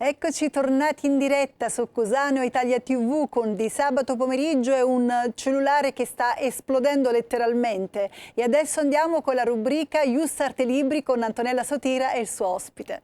Eccoci tornati in diretta su Cusano Italia TV con Di Sabato Pomeriggio e un cellulare che sta esplodendo letteralmente. E adesso andiamo con la rubrica Ius Arte Libri con Antonella Sotira e il suo ospite.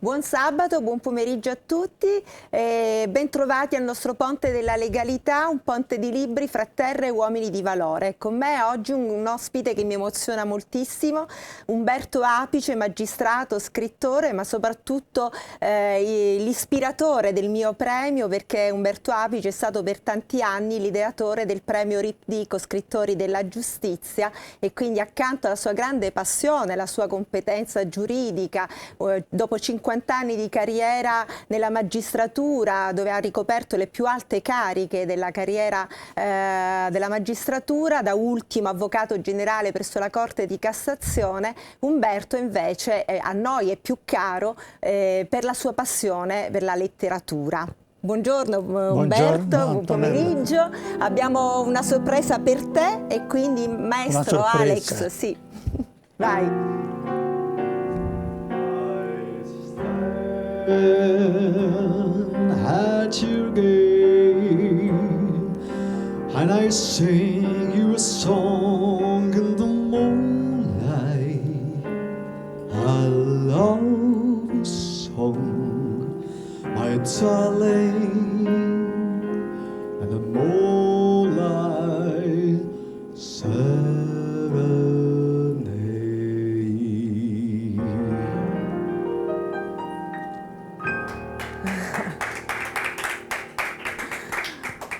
Buon sabato, buon pomeriggio a tutti, bentrovati al nostro ponte della legalità, un ponte di libri fra terra e uomini di valore. Con me oggi un ospite che mi emoziona moltissimo, Umberto Apice, magistrato, scrittore, ma soprattutto l'ispiratore del mio premio, perché Umberto Apice è stato per tanti anni l'ideatore del premio Ripdico Scrittori della Giustizia e quindi accanto alla sua grande passione, la sua competenza giuridica, dopo 50 anni di carriera nella magistratura, dove ha ricoperto le più alte cariche della carriera della magistratura, da ultimo avvocato generale presso la Corte di Cassazione. Umberto invece a noi è più caro per la sua passione per la letteratura. Buongiorno Umberto, buon pomeriggio. Abbiamo una sorpresa per te e quindi maestro Alex, sì, vai. At your gate, and I sing you a song in the moonlight, a love song, my darling, and the moonlight serenade.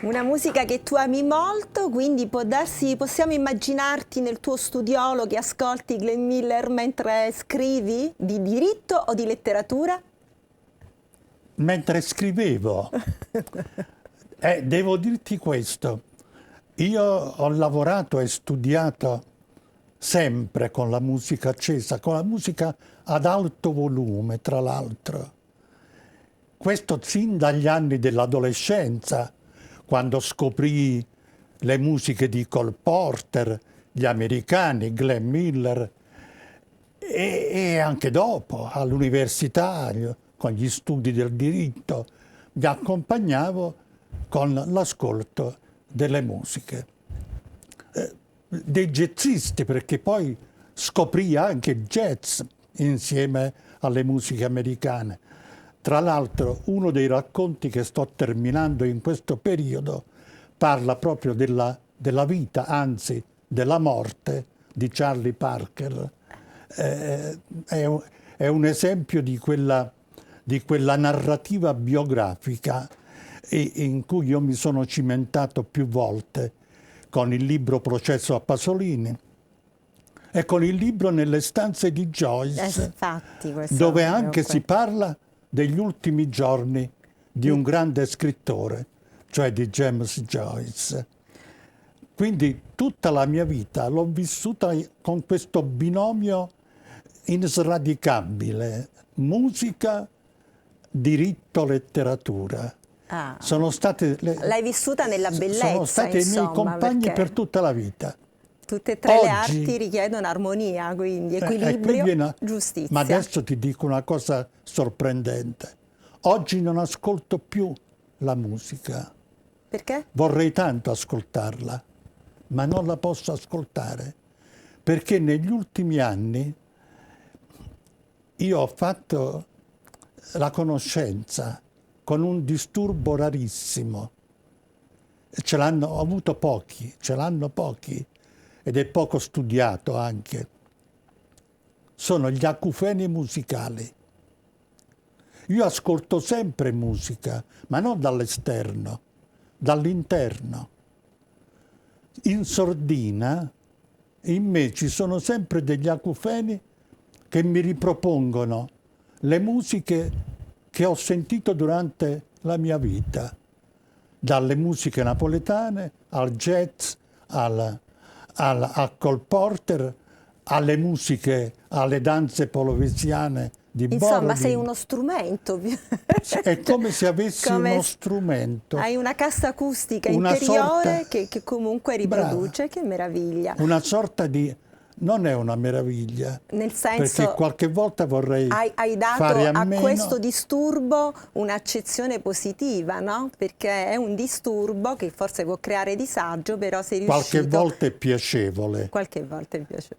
Una musica che tu ami molto, quindi possiamo immaginarti nel tuo studiolo che ascolti Glenn Miller mentre scrivi di diritto o di letteratura? Mentre scrivevo. Devo dirti questo, io ho lavorato e studiato sempre con la musica accesa, con la musica ad alto volume, tra l'altro. Questo sin dagli anni dell'adolescenza, quando scoprì le musiche di Cole Porter, gli americani, Glenn Miller, e anche dopo, all'università, con gli studi del diritto, mi accompagnavo con l'ascolto delle musiche. Dei jazzisti, perché poi scoprì anche il jazz insieme alle musiche americane. Tra l'altro, uno dei racconti che sto terminando in questo periodo parla proprio della vita, anzi della morte di Charlie Parker. È un esempio di quella narrativa biografica in cui io mi sono cimentato più volte con il libro Processo a Pasolini e con il libro Nelle stanze di Joyce, infatti, dove anche si parla degli ultimi giorni di un grande scrittore, cioè di James Joyce. Quindi tutta la mia vita l'ho vissuta con questo binomio insradicabile, musica, diritto, letteratura. Sono state l'hai vissuta nella bellezza, sono stati i miei compagni per tutta la vita. Tutte e tre le arti richiedono armonia, quindi equilibrio, giustizia. Ma adesso ti dico una cosa sorprendente. Oggi non ascolto più la musica. Perché? Vorrei tanto ascoltarla, ma non la posso ascoltare, perché negli ultimi anni io ho fatto la conoscenza con un disturbo rarissimo. Ce l'hanno avuto pochi, ce l'hanno pochi. Ed è poco studiato anche, sono gli acufeni musicali. Io ascolto sempre musica, ma non dall'esterno, dall'interno. In sordina, in me ci sono sempre degli acufeni che mi ripropongono le musiche che ho sentito durante la mia vita, dalle musiche napoletane al jazz, a Cole Porter, alle musiche, alle danze polovesiane di Insomma, Borodin. sei uno strumento. È come se avessi Come uno strumento. Hai una cassa acustica Una interiore sorta- che comunque riproduce, che meraviglia. Una sorta di... Non è una meraviglia, Nel perché senso, qualche volta vorrei hai dato fare a meno. questo disturbo un'accezione positiva, no? Perché è un disturbo che forse può creare disagio, però sei riuscito... Qualche volta è piacevole, Qualche volta mi piace.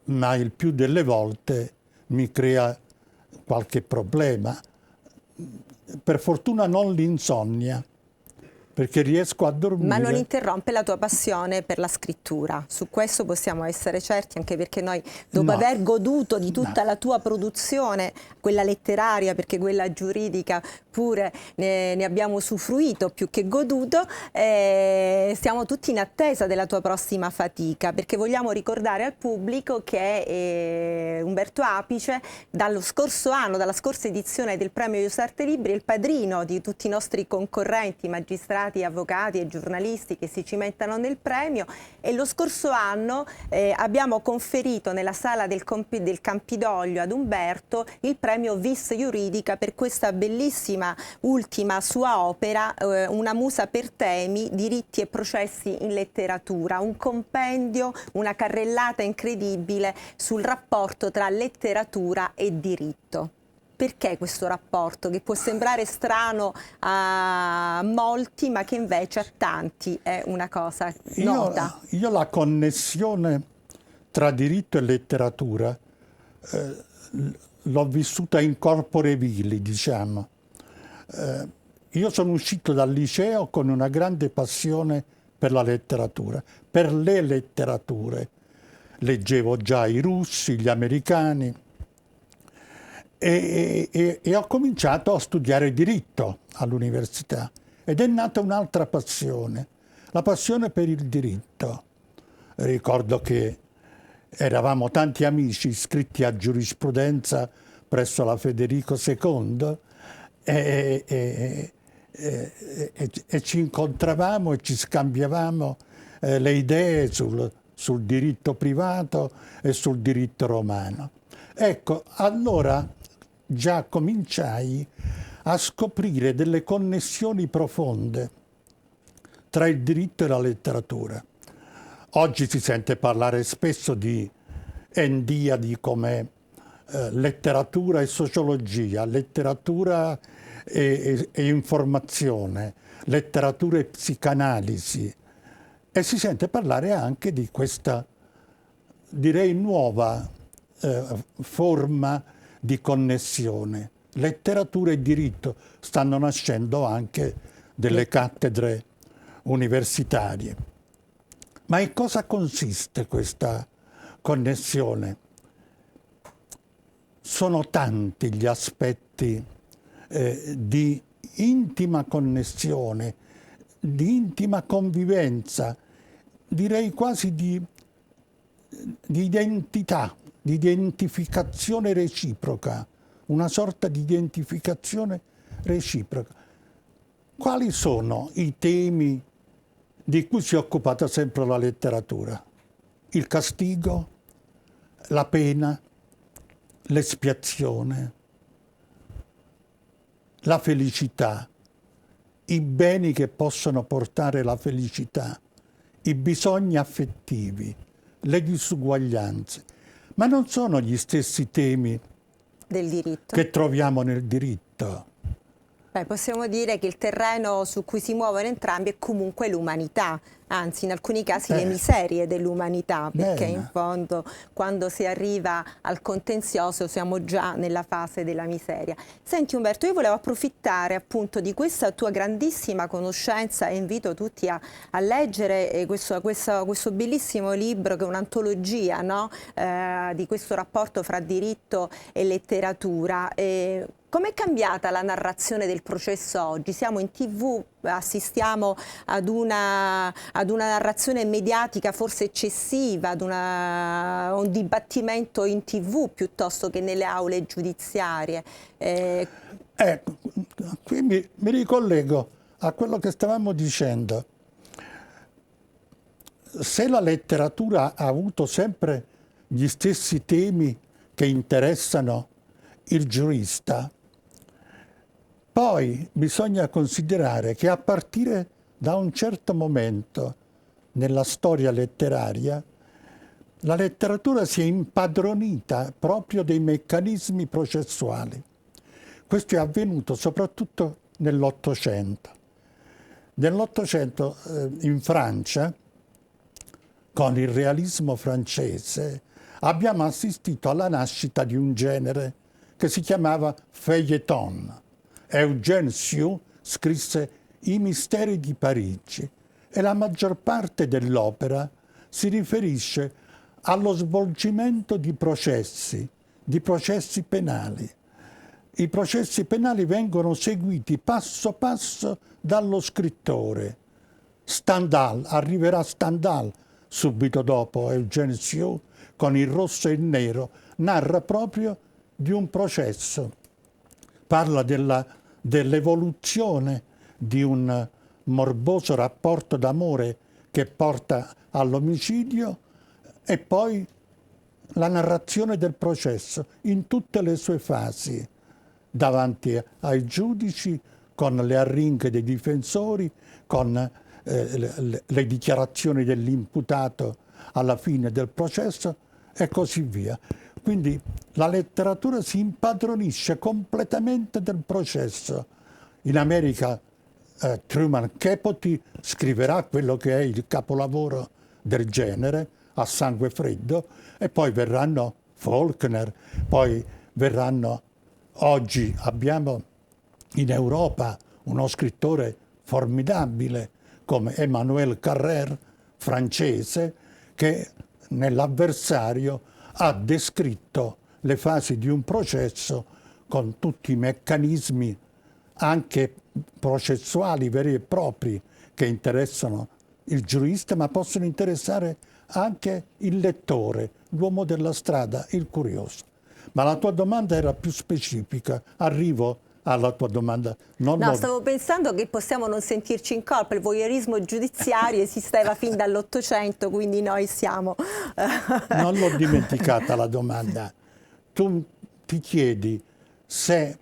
ma il più delle volte mi crea qualche problema. Per fortuna non l'insonnia, perché riesco a dormire. Ma non interrompe la tua passione per la scrittura, su questo possiamo essere certi, anche perché noi, dopo No. aver goduto di tutta la tua produzione, quella letteraria, perché quella giuridica pure ne abbiamo usufruito più che goduto, siamo tutti in attesa della tua prossima fatica, perché vogliamo ricordare al pubblico che Umberto Apice, dallo scorso anno, dalla scorsa edizione del premio Ius Arte Libri, è il padrino di tutti i nostri concorrenti, magistrati, avvocati e giornalisti che si cimentano nel premio, e lo scorso anno abbiamo conferito nella sala del Campidoglio ad Umberto il premio Vis Iuridica per questa bellissima ultima sua opera, Una musa per temi, diritti e processi in letteratura, un compendio, una carrellata incredibile sul rapporto tra letteratura e diritto. Perché questo rapporto, che può sembrare strano a molti, ma che invece a tanti è una cosa nota? Io la connessione tra diritto e letteratura l'ho vissuta in corpore vili, diciamo. Io sono uscito dal liceo con una grande passione per la letteratura, per le letterature. Leggevo già i russi, gli americani, e ho cominciato a studiare diritto all'università, ed è nata un'altra passione, la passione per il diritto. Ricordo che eravamo tanti amici iscritti a giurisprudenza presso la Federico II e ci incontravamo e ci scambiavamo le idee sul diritto privato e sul diritto romano. Ecco, allora già cominciai a scoprire delle connessioni profonde tra il diritto e la letteratura. Oggi si sente parlare spesso di Endiadi come letteratura e sociologia, letteratura e informazione, letteratura e psicanalisi, e si sente parlare anche di questa, direi, nuova forma di connessione. Letteratura e diritto. Stanno nascendo anche delle cattedre universitarie. Ma in cosa consiste questa connessione? Sono tanti gli aspetti di intima connessione, di intima convivenza, direi quasi di identità, di identificazione reciproca, una sorta di identificazione reciproca. Quali sono i temi di cui si è occupata sempre la letteratura? Il castigo, la pena, l'espiazione, la felicità, i beni che possono portare la felicità, i bisogni affettivi, le disuguaglianze. Ma non sono gli stessi temi Del diritto? che troviamo nel diritto. Beh, possiamo dire che il terreno su cui si muovono entrambi è comunque l'umanità, anzi in alcuni casi le miserie dell'umanità, perché in fondo quando si arriva al contenzioso siamo già nella fase della miseria. Senti Umberto, io volevo approfittare appunto di questa tua grandissima conoscenza e invito tutti a leggere questo bellissimo libro che è un'antologia, no? Di questo rapporto fra diritto e letteratura. Com'è cambiata la narrazione del processo oggi? Siamo in TV, assistiamo ad una narrazione mediatica forse eccessiva, ad un dibattimento in TV piuttosto che nelle aule giudiziarie. Ecco, qui mi ricollego a quello che stavamo dicendo. Se la letteratura ha avuto sempre gli stessi temi che interessano il giurista. Poi bisogna considerare che a partire da un certo momento nella storia letteraria la letteratura si è impadronita proprio dei meccanismi processuali. Questo è avvenuto soprattutto nell'Ottocento. Nell'Ottocento in Francia, con il realismo francese, abbiamo assistito alla nascita di un genere che si chiamava feuilleton. Eugène Sue scrisse I misteri di Parigi e la maggior parte dell'opera si riferisce allo svolgimento di processi penali. I processi penali vengono seguiti passo passo dallo scrittore. Stendhal, arriverà Stendhal subito dopo Eugène Sue, con Il rosso e il nero, narra proprio di un processo. Parla dell'evoluzione di un morboso rapporto d'amore che porta all'omicidio e poi la narrazione del processo in tutte le sue fasi, davanti ai giudici, con le arringhe dei difensori, con le dichiarazioni dell'imputato alla fine del processo e così via. Quindi la letteratura si impadronisce completamente del processo. In America Truman Capote scriverà quello che è il capolavoro del genere, A sangue freddo, e poi verranno Faulkner, poi verranno... Oggi abbiamo in Europa uno scrittore formidabile come Emmanuel Carrère, francese, che nell'Avversario ha descritto le fasi di un processo con tutti i meccanismi anche processuali veri e propri che interessano il giurista, ma possono interessare anche il lettore, l'uomo della strada, il curioso. Ma la tua domanda era più specifica. Arrivo alla tua domanda. Stavo pensando che possiamo non sentirci in colpa. Il voyeurismo giudiziario esisteva fin dall'Ottocento, quindi noi siamo... Non l'ho dimenticata la domanda. Tu ti chiedi se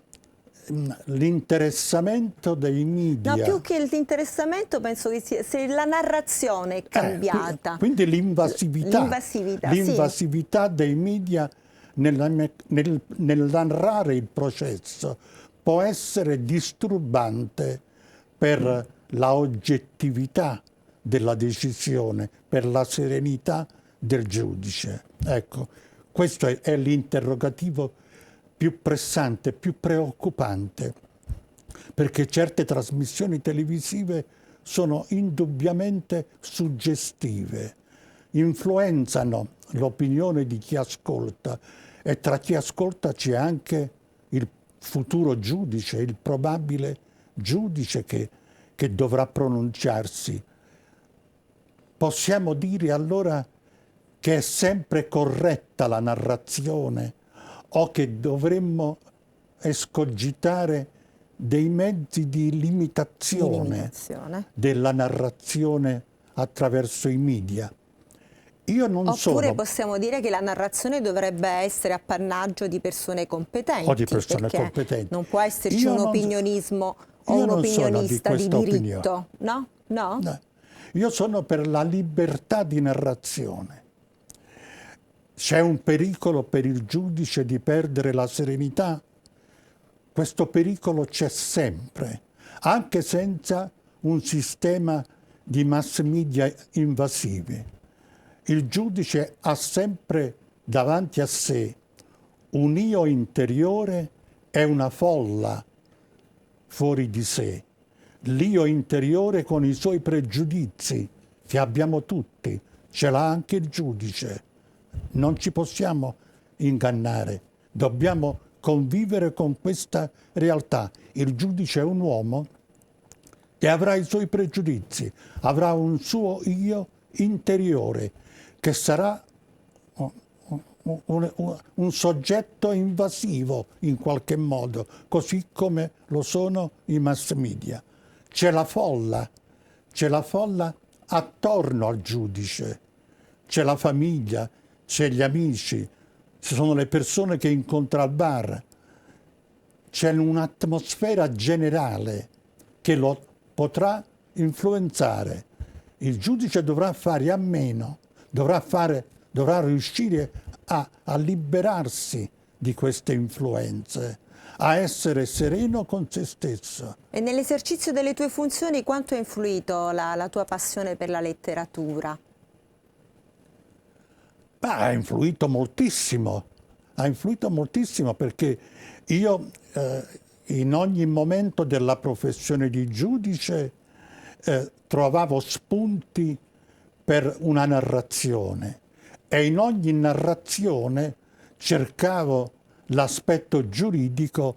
l'interessamento dei media... No, più che l'interessamento penso che sia se la narrazione è cambiata. Quindi l'invasività sì. dei media nel narrare il processo può essere disturbante per la oggettività della decisione, per la serenità del giudice. Ecco, questo è l'interrogativo più pressante, più preoccupante, perché certe trasmissioni televisive sono indubbiamente suggestive, influenzano l'opinione di chi ascolta e tra chi ascolta c'è anche il futuro giudice, il probabile giudice che dovrà pronunciarsi. Possiamo dire allora che è sempre corretta la narrazione o che dovremmo escogitare dei mezzi di limitazione della narrazione attraverso i media? Oppure possiamo dire che la narrazione dovrebbe essere appannaggio di persone competenti. O di persone competenti. Non può esserci un opinionismo o un opinionista di diritto. No? No? Io sono per la libertà di narrazione. C'è un pericolo per il giudice di perdere la serenità? Questo pericolo c'è sempre, anche senza un sistema di mass media invasivi. Il giudice ha sempre davanti a sé un io interiore e una folla fuori di sé. L'io interiore con i suoi pregiudizi, che abbiamo tutti, ce l'ha anche il giudice. Non ci possiamo ingannare, dobbiamo convivere con questa realtà. Il giudice è un uomo e avrà i suoi pregiudizi, avrà un suo io interiore che sarà un soggetto invasivo in qualche modo, così come lo sono i mass media. C'è la folla attorno al giudice, c'è la famiglia, c'è gli amici, ci sono le persone che incontra al bar, c'è un'atmosfera generale che lo potrà influenzare. Il giudice dovrà fare a meno, dovrà riuscire a liberarsi di queste influenze, a essere sereno con se stesso. E nell'esercizio delle tue funzioni quanto ha influito la tua passione per la letteratura? Ha influito moltissimo perché io in ogni momento della professione di giudice trovavo spunti per una narrazione e in ogni narrazione cercavo l'aspetto giuridico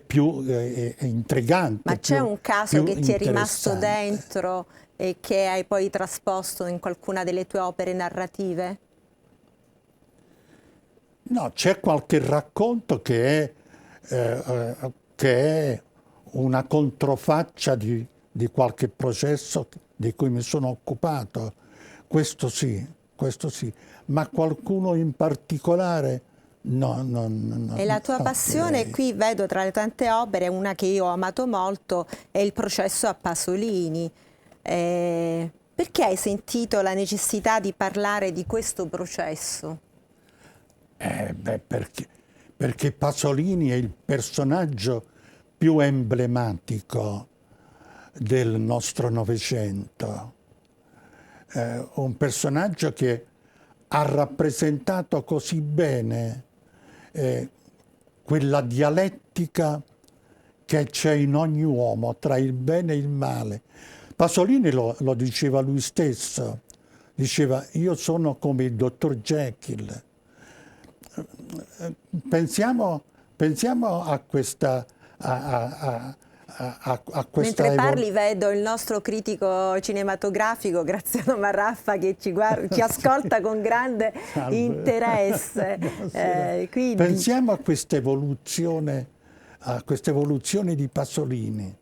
più intrigante. Ma c'è un caso che ti è rimasto interessante. dentro e che hai poi trasposto in qualcuna delle tue opere narrative? No, c'è qualche racconto che è una controfaccia di qualche processo di cui mi sono occupato. Questo sì, ma qualcuno in particolare no. E la tua passione, qui vedo tra le tante opere, una che io ho amato molto, è il processo a Pasolini. Perché hai sentito la necessità di parlare di questo processo? Perché Pasolini è il personaggio più emblematico del nostro Novecento. Un personaggio che ha rappresentato così bene quella dialettica che c'è in ogni uomo tra il bene e il male. Pasolini lo diceva lui stesso, diceva: io sono come il dottor Jekyll. Pensiamo a questa Mentre parli vedo il nostro critico cinematografico Graziano Marraffa che ci ascolta con grande interesse. Quindi... Pensiamo a questa evoluzione di Pasolini.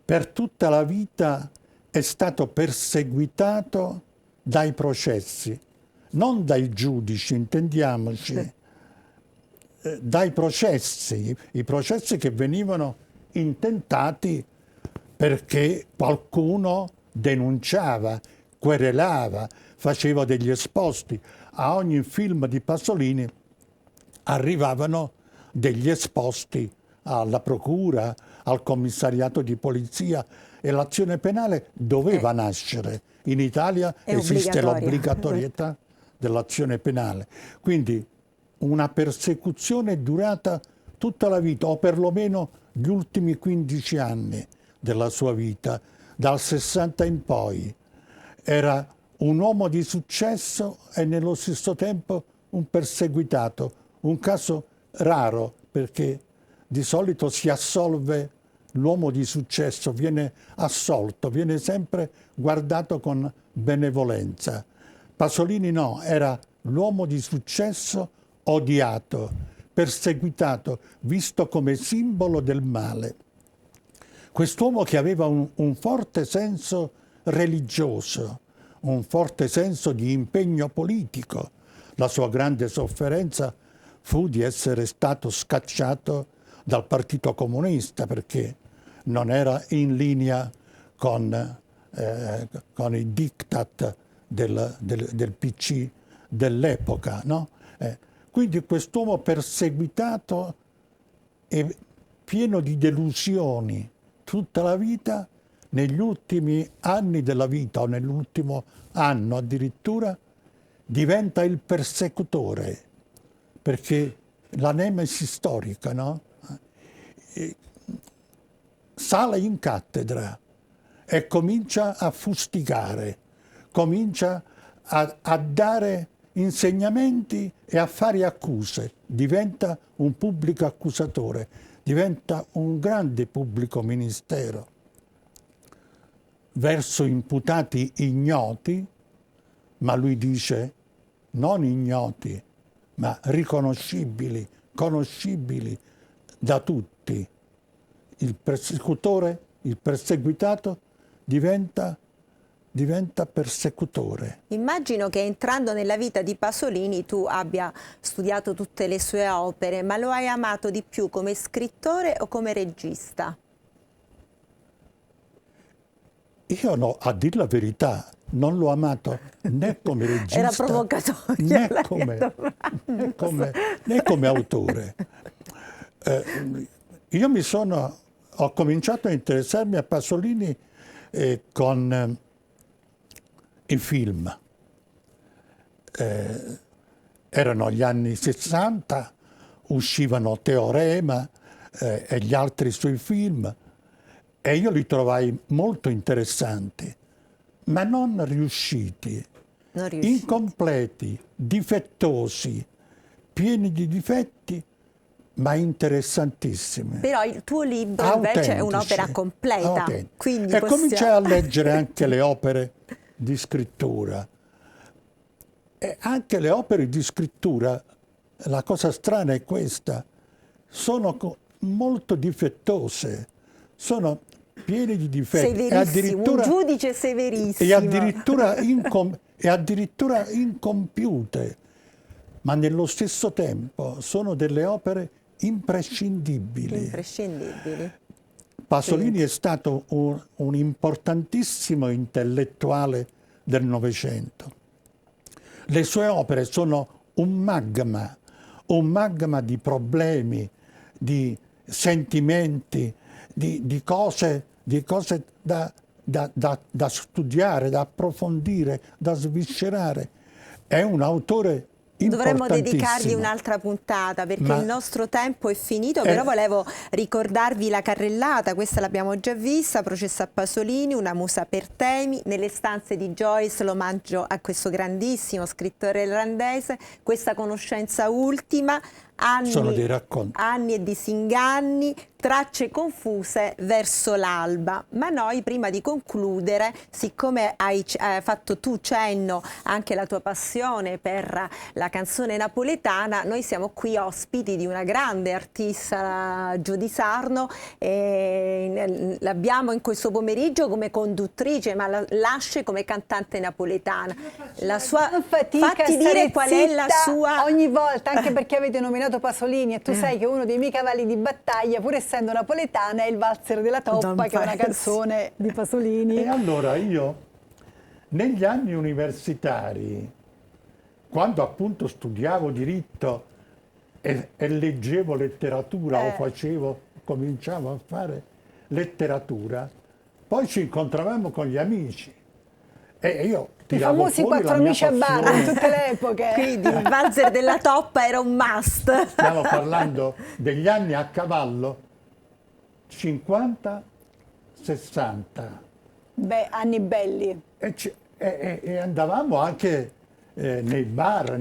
Per tutta la vita è stato perseguitato dai processi, non dai giudici, intendiamoci, dai processi, i processi che venivano intentati perché qualcuno denunciava, querelava, faceva degli esposti. A ogni film di Pasolini arrivavano degli esposti alla procura, al commissariato di polizia, e l'azione penale doveva nascere. In Italia esiste l'obbligatorietà dell'azione penale. Quindi una persecuzione durata tutta la vita, o perlomeno gli ultimi 15 anni della sua vita, dal 60 in poi. Era un uomo di successo e nello stesso tempo un perseguitato, un caso raro, perché di solito si assolve l'uomo di successo, viene assolto, viene sempre guardato con benevolenza. Pasolini no, era l'uomo di successo odiato, perseguitato, visto come simbolo del male. Quest'uomo che aveva un forte senso religioso, un forte senso di impegno politico. La sua grande sofferenza fu di essere stato scacciato dal Partito Comunista perché non era in linea con i diktat del PC dell'epoca, no? Quindi quest'uomo perseguitato e pieno di delusioni tutta la vita, negli ultimi anni della vita o nell'ultimo anno addirittura diventa il persecutore, perché la nemesi storica, no? Sale in cattedra e comincia a fustigare, comincia a dare insegnamenti e a fare accuse, diventa un pubblico accusatore, diventa un grande pubblico ministero verso imputati ignoti, ma lui dice non ignoti, ma riconoscibili, conoscibili da tutti. Il persecutore, il perseguitato diventa diventa persecutore. Immagino che entrando nella vita di Pasolini tu abbia studiato tutte le sue opere, ma lo hai amato di più come scrittore o come regista? Io no, a dir la verità, non l'ho amato né come regista Era provocatoria né come autore. Io ho cominciato a interessarmi a Pasolini con i film. Erano gli anni 60, uscivano Teorema e gli altri suoi film, e io li trovai molto interessanti, ma non riusciti, incompleti, difettosi, pieni di difetti, ma interessantissimi. Però il tuo libro invece è un'opera completa. Quindi e cominciai a leggere anche le opere di scrittura. E anche le opere di scrittura, la cosa strana è questa, sono molto difettose, sono pieni di difetti. Severissimo, un giudice severissimo. E addirittura incompiute, ma nello stesso tempo sono delle opere imprescindibili. Imprescindibili. Pasolini è stato un importantissimo intellettuale del Novecento. Le sue opere sono un magma di problemi, di sentimenti, di cose da studiare, da approfondire, da sviscerare. È un autore Dovremmo dedicargli un'altra puntata perché il nostro tempo è finito, però volevo ricordarvi la carrellata, questa l'abbiamo già vista, Processo a Pasolini, una musa per temi, Nelle stanze di Joyce, l'omaggio a questo grandissimo scrittore irlandese, Questa conoscenza ultima, Sono dei racconti. Anni e disinganni, Tracce confuse verso l'alba. Ma noi, prima di concludere, siccome hai fatto tu cenno anche la tua passione per la canzone napoletana, noi siamo qui ospiti di una grande artista, Gio Di Sarno, l'abbiamo in questo pomeriggio come conduttrice, ma lascia come cantante napoletana. La sua, fatti dire qual è la sua... Ogni volta, anche perché avete nominato Pasolini e tu sai che uno dei miei cavalli di battaglia, pur essendo napoletana, è il Valzer della Toppa, che è una canzone di Pasolini. E allora io, negli anni universitari, quando appunto studiavo diritto e leggevo letteratura cominciavo a fare letteratura, poi ci incontravamo con gli amici e io i famosi quattro amici a bar in tutte le epoche. Quindi il Valzer della Toppa era un must. Stiamo parlando degli anni a cavallo 50-60. Beh, anni belli. E andavamo anche nei bar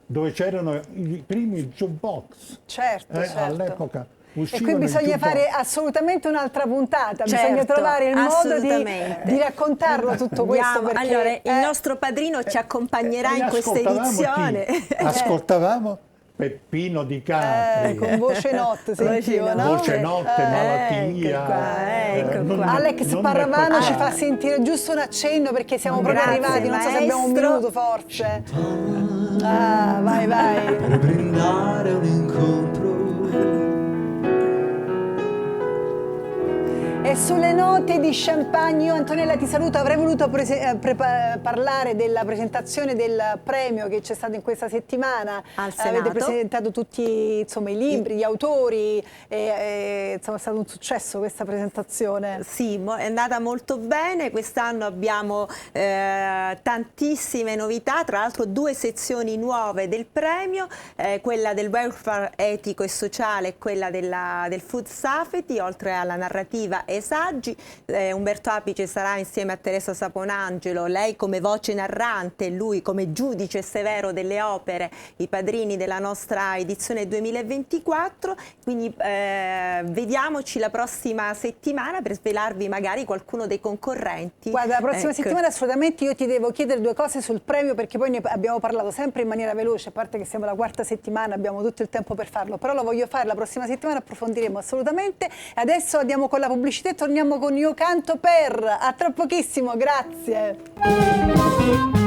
dove c'erano i primi jukebox. Certo. All'epoca. E qui bisogna fare assolutamente un'altra puntata, bisogna trovare il modo di raccontarlo tutto questo. Perché, allora, il nostro padrino ci accompagnerà in questa edizione. Ascoltavamo Peppino Di Capri. Con Voce Notte, sentivo, no? Voce Notte, Malattia. Ecco qua. Alex Parravano ci fa sentire giusto un accenno perché siamo proprio arrivati, non so se abbiamo un minuto forse. Vai. Per brindare un incontro. E sulle note di champagne, io Antonella ti saluto, avrei voluto parlare della presentazione del premio che c'è stato in questa settimana. Al Senato. Avete presentato tutti i libri, gli autori, insomma è stato un successo questa presentazione. Sì, è andata molto bene, quest'anno abbiamo tantissime novità, tra l'altro 2 sezioni nuove del premio, quella del welfare etico e sociale e quella del food safety, oltre alla narrativa e saggi. Umberto Apice sarà insieme a Teresa Saponangelo, lei come voce narrante, lui come giudice severo delle opere, i padrini della nostra edizione 2024, quindi vediamoci la prossima settimana per svelarvi magari qualcuno dei concorrenti. Guarda, la prossima settimana assolutamente io ti devo chiedere 2 cose sul premio, perché poi ne abbiamo parlato sempre in maniera veloce, a parte che siamo alla 4ª settimana, abbiamo tutto il tempo per farlo, però lo voglio fare la prossima settimana, approfondiremo assolutamente. Adesso andiamo con la pubblicità e torniamo con Io canto per. A tra pochissimo, grazie.